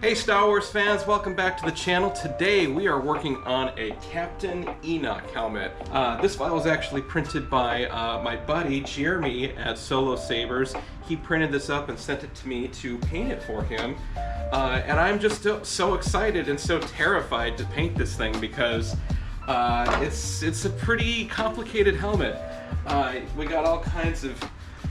Hey Star Wars fans, welcome back to the channel. Today we are working on a Captain Enoch helmet. This file was actually printed by my buddy Jeremy at Solo Sabers. He printed this up and sent it to me to paint it for him. And I'm just so excited and so terrified to paint this thing because it's a pretty complicated helmet. We got all kinds of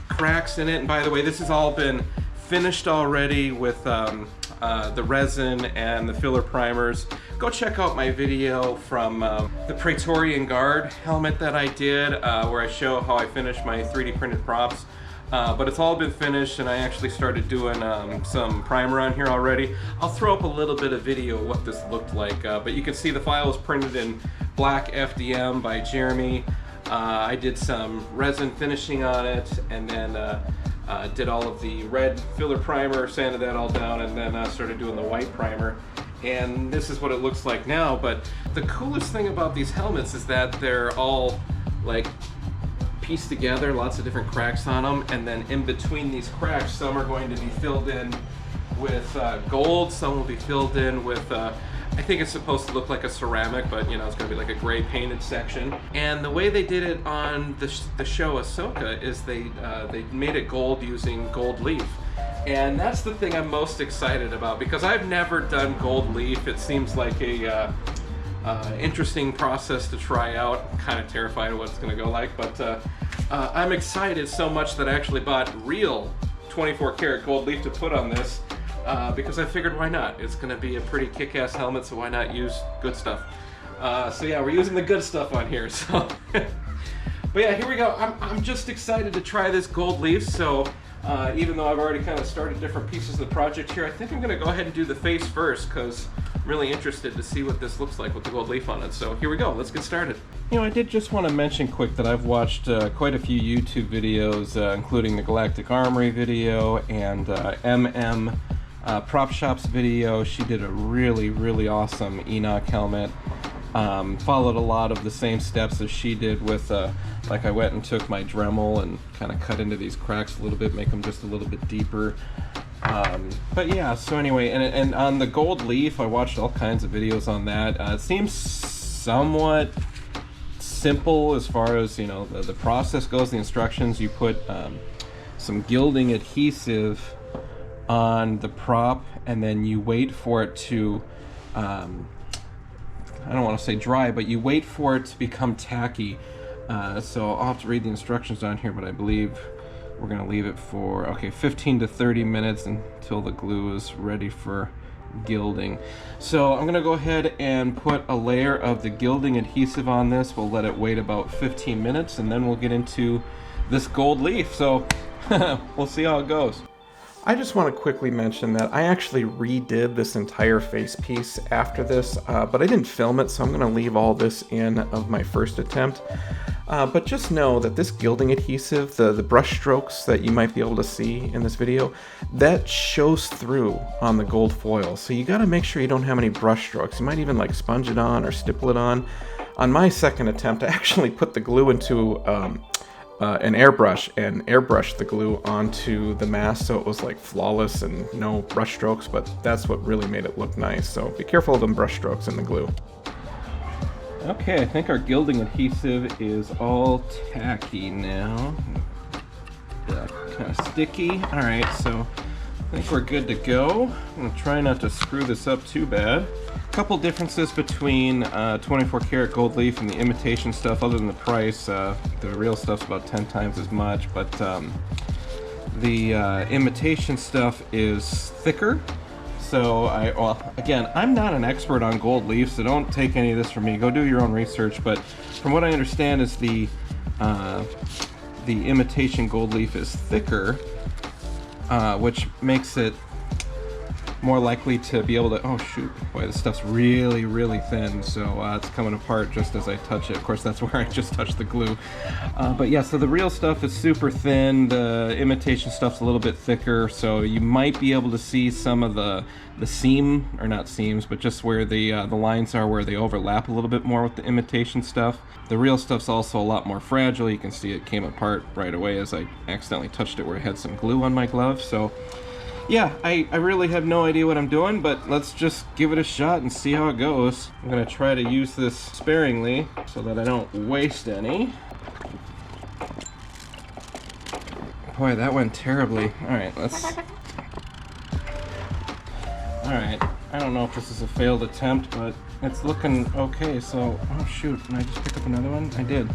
cracks in it, and by the way, this has all been finished already with the resin and the filler primers. Go check out my video from the Praetorian Guard helmet that I did, where I show how I finished my 3D printed props. But it's all been finished, and I actually started doing some primer on here already. I'll throw up a little bit of video of what this looked like, but you can see the file was printed in black FDM by Jeremy. I did some resin finishing on it, and then did all of the red filler primer, sanded that all down, and then started doing the white primer. And this is what it looks like now. But the coolest thing about these helmets is that they're all like pieced together, lots of different cracks on them, and then in between these cracks, some are going to be filled in with gold, some will be filled in with I think it's supposed to look like a ceramic, but you know, it's going to be like a gray painted section. And the way they did it on the show Ahsoka is they made it gold using gold leaf. And that's the thing I'm most excited about, because I've never done gold leaf. It seems like a interesting process to try out. I'm kind of terrified of what it's going to go like, but I'm excited so much that I actually bought real 24 karat gold leaf to put on this. Because I figured, why not? It's going to be a pretty kick-ass helmet, so why not use good stuff? So yeah, we're using the good stuff on here. So, but yeah, here we go. I'm just excited to try this gold leaf. So even though I've already kind of started different pieces of the project here, I think I'm going to go ahead and do the face first, because I'm really interested to see what this looks like with the gold leaf on it. So here we go. Let's get started. You know, I did just want to mention quick that I've watched quite a few YouTube videos, including the Galactic Armory video and Prop Shop's video. She did a really awesome Enoch helmet. Followed a lot of the same steps as she did with like I went and took my Dremel and kind of cut into these cracks a little bit, make them just a little bit deeper. But yeah, so anyway, and on the gold leaf, I watched all kinds of videos on that. It seems somewhat simple as far as, you know, the process goes, the instructions. You put some gilding adhesive on the prop, and then you wait for it to I don't want to say dry, but you wait for it to become tacky. So I'll have to read the instructions on here, but I believe we're going to leave it for 15 to 30 minutes until the glue is ready for gilding. So I'm going to go ahead and put a layer of the gilding adhesive on this. We'll let it wait about 15 minutes, and then we'll get into this gold leaf. So we'll see how it goes. I just want to quickly mention that I actually redid this entire face piece after this, but I didn't film it, so I'm going to leave all this in of my first attempt. But just know that this gilding adhesive, the brush strokes that you might be able to see in this video, that shows through on the gold foil. So you got to make sure you don't have any brush strokes. You might even like sponge it on or stipple it on. On my second attempt, I actually put the glue into an airbrush and airbrushed the glue onto the mask, so it was like flawless and no brush strokes, but that's what really made it look nice. So be careful of them brush strokes in the glue. Okay, I think our gilding adhesive is all tacky now. Kind of sticky. Alright, so I think we're good to go. I'm going to try not to screw this up too bad. A couple differences between 24 karat gold leaf and the imitation stuff, other than the price. The real stuff's about 10 times as much, but the imitation stuff is thicker. So again, I'm not an expert on gold leaf, so don't take any of this from me. Go do your own research. But from what I understand is the imitation gold leaf is thicker, which makes it more likely to be able to, oh shoot, boy, this stuff's really thin, so it's coming apart just as I touch it. Of course, that's where I just touched the glue. But yeah, so the real stuff is super thin, the imitation stuff's a little bit thicker, so you might be able to see some of the seam, or not seams, but just where the lines are, where they overlap a little bit more with the imitation stuff. The real stuff's also a lot more fragile. You can see it came apart right away as I accidentally touched it where I had some glue on my glove. So yeah, I really have no idea what I'm doing, but let's just give it a shot and see how it goes. I'm gonna try to use this sparingly so that I don't waste any. Boy, that went terribly. Alright, let's... Alright, I don't know if this is a failed attempt, but it's looking okay, so... Oh shoot, can I just pick up another one? I did.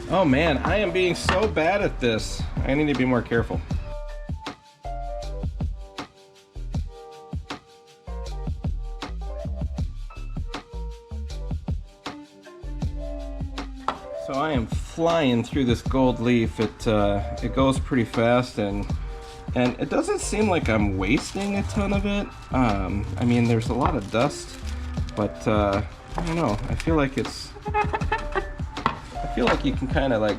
Oh man, I am being so bad at this. I need to be more careful. So I am flying through this gold leaf. It goes pretty fast, and it doesn't seem like I'm wasting a ton of it. I mean, there's a lot of dust, but I don't know. I feel like you can kind of like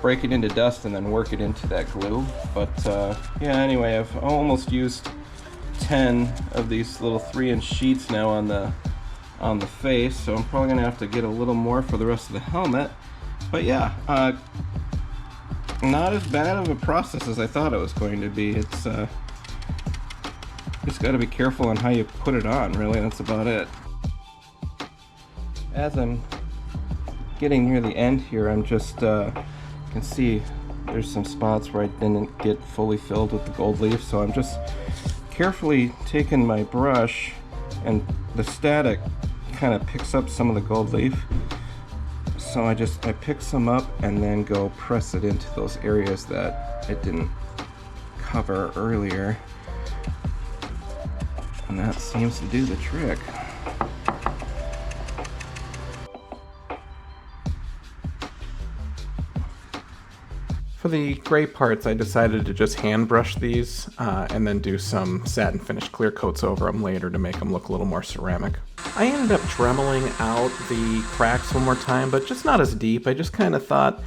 break it into dust and then work it into that glue. But yeah. Anyway, I've almost used 10 of these little 3-inch sheets now on the face, so I'm probably gonna have to get a little more for the rest of the helmet. But yeah, not as bad of a process as I thought it was going to be. It's just got to be careful on how you put it on, really. That's about it. As I'm getting near the end here, I'm just you can see there's some spots where I didn't get fully filled with the gold leaf, so I'm just carefully taking my brush, and the static kind of picks up some of the gold leaf, so I pick some up and then go press it into those areas that it didn't cover earlier, and that seems to do the trick. For the gray parts, I decided to just hand brush these and then do some satin finish clear coats over them later to make them look a little more ceramic. I ended up dremeling out the cracks one more time, but just not as deep. I just kind of thought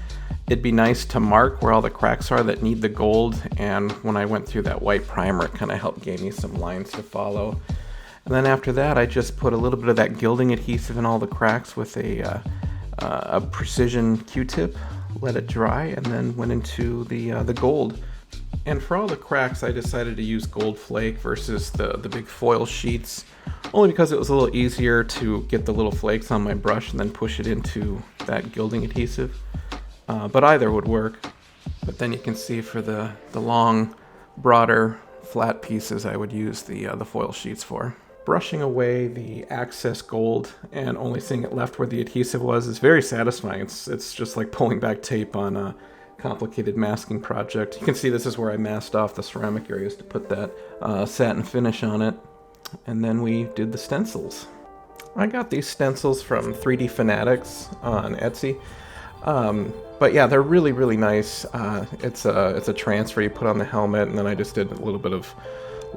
it'd be nice to mark where all the cracks are that need the gold, and when I went through that white primer, it kind of helped give me some lines to follow. And then after that, I just put a little bit of that gilding adhesive in all the cracks with a precision Q-tip, let it dry, and then went into the gold. And for all the cracks, I decided to use gold flake versus the big foil sheets, only because it was a little easier to get the little flakes on my brush and then push it into that gilding adhesive. But either would work. But then you can see for the long, broader, flat pieces, I would use the foil sheets for. Brushing away the excess gold and only seeing it left where the adhesive was is very satisfying. It's just like pulling back tape on a complicated masking project. You can see this is where I masked off the ceramic areas to put that satin finish on it. And then we did the stencils. I got these stencils from 3D Fanatics on Etsy. But yeah, they're really, really nice. It's a transfer you put on the helmet, and then I just did a little bit of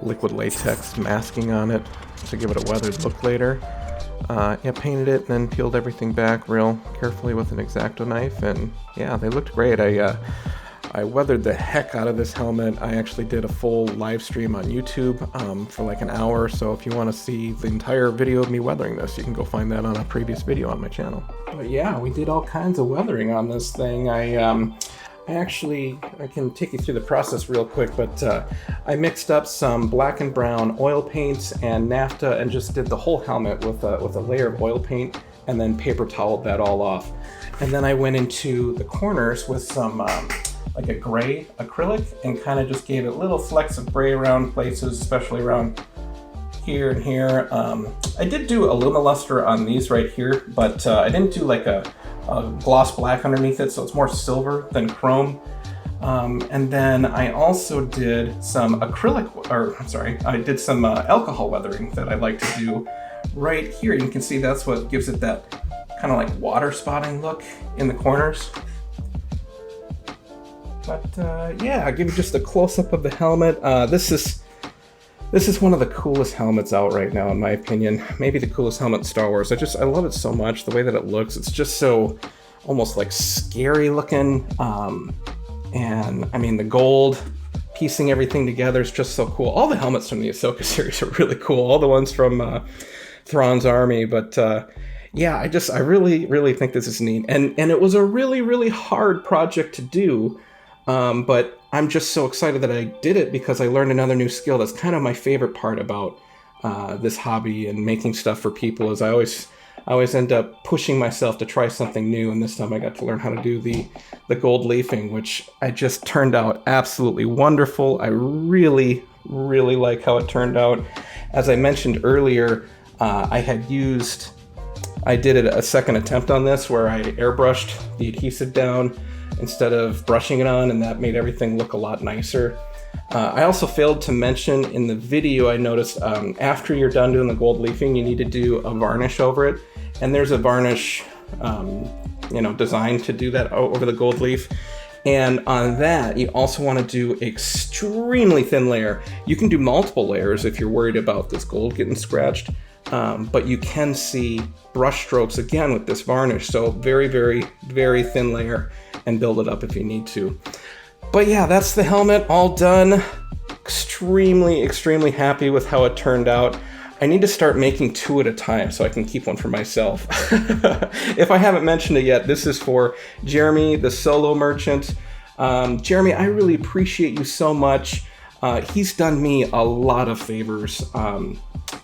liquid latex masking on it to give it a weathered look later. Yeah, painted it and then peeled everything back real carefully with an X-Acto knife, and yeah, they looked great. I weathered the heck out of this helmet. I actually did a full live stream on YouTube for like an hour, so if you want to see the entire video of me weathering this, you can go find that on a previous video on my channel. But yeah, we did all kinds of weathering on this thing. I can take you through the process real quick, but I mixed up some black and brown oil paints and naphtha and just did the whole helmet with a layer of oil paint, and then paper toweled that all off. And then I went into the corners with some like a gray acrylic and kind of just gave it little flecks of gray around places, especially around here and here. I did do Lumiluster on these right here, but I didn't do like a gloss black underneath it, so it's more silver than chrome. And then I also did some I did some alcohol weathering that I like to do right here. You can see that's what gives it that kind of like water spotting look in the corners. But yeah, I'll give you just a close-up of the helmet. This is one of the coolest helmets out right now, in my opinion. Maybe the coolest helmet in Star Wars. I love it so much, the way that it looks. It's just so almost like scary looking. And I mean, the gold piecing everything together is just so cool. All the helmets from the Ahsoka series are really cool. All the ones from Thrawn's army. But yeah, I really, really think this is neat. And it was a really, really hard project to do. But I'm just so excited that I did it because I learned another new skill. That's kind of my favorite part about this hobby and making stuff for people, is I always end up pushing myself to try something new, and this time I got to learn how to do the gold leafing, which I just turned out absolutely wonderful. I really, really like how it turned out. As I mentioned earlier, I did a second attempt on this where I airbrushed the adhesive down instead of brushing it on, and that made everything look a lot nicer. I also failed to mention in the video, I noticed after you're done doing the gold leafing, you need to do a varnish over it. And there's a varnish, designed to do that over the gold leaf. And on that, you also want to do extremely thin layer. You can do multiple layers if you're worried about this gold getting scratched. But you can see brush strokes again with this varnish. So very, very, very thin layer, and build it up if you need to. But yeah, that's the helmet all done. Extremely, extremely happy with how it turned out. I need to start making 2 at a time so I can keep one for myself. If I haven't mentioned it yet, this is for Jeremy, the solo merchant. Jeremy, I really appreciate you so much. He's done me a lot of favors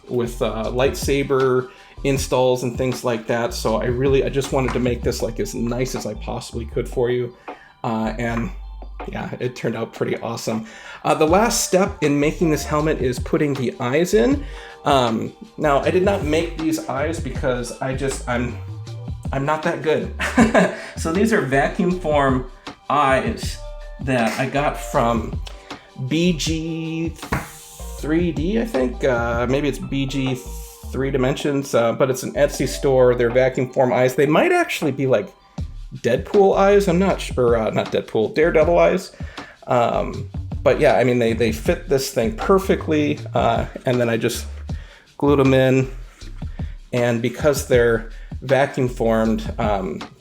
with lightsaber installs and things like that. So I just wanted to make this like as nice as I possibly could for you. And yeah, it turned out pretty awesome. The last step in making this helmet is putting the eyes in. Now, I did not make these eyes because I'm not that good. So these are vacuum form eyes that I got from BG3D, I think. Maybe it's BG 3 Dimensions, but it's an Etsy store. They're vacuum form eyes. They might actually be like Deadpool eyes. I'm not sure, not Deadpool, Daredevil eyes. But yeah, I mean, they fit this thing perfectly. And then I just glued them in. And because they're vacuum formed,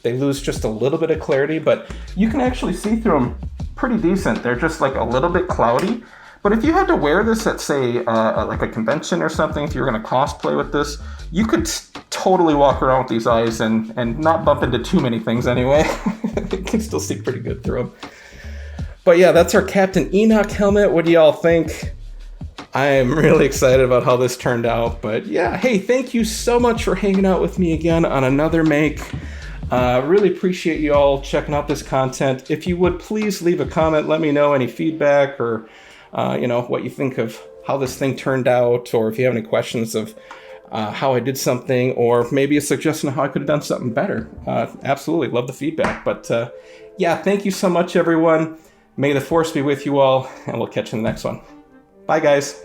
they lose just a little bit of clarity, but you can actually see through them pretty decent. They're just like a little bit cloudy. But if you had to wear this at, say, like a convention or something, if you were going to cosplay with this, you could totally walk around with these eyes and not bump into too many things anyway. You can still see pretty good through them. But yeah, that's our Captain Enoch helmet. What do y'all think? I am really excited about how this turned out. But yeah, hey, thank you so much for hanging out with me again on another make. Really appreciate you all checking out this content. If you would please leave a comment, let me know any feedback or what you think of how this thing turned out, or if you have any questions of how I did something, or maybe a suggestion of how I could have done something better. Absolutely love the feedback. But yeah, thank you so much, everyone. May the Force be with you all, and we'll catch you in the next one. Bye, guys.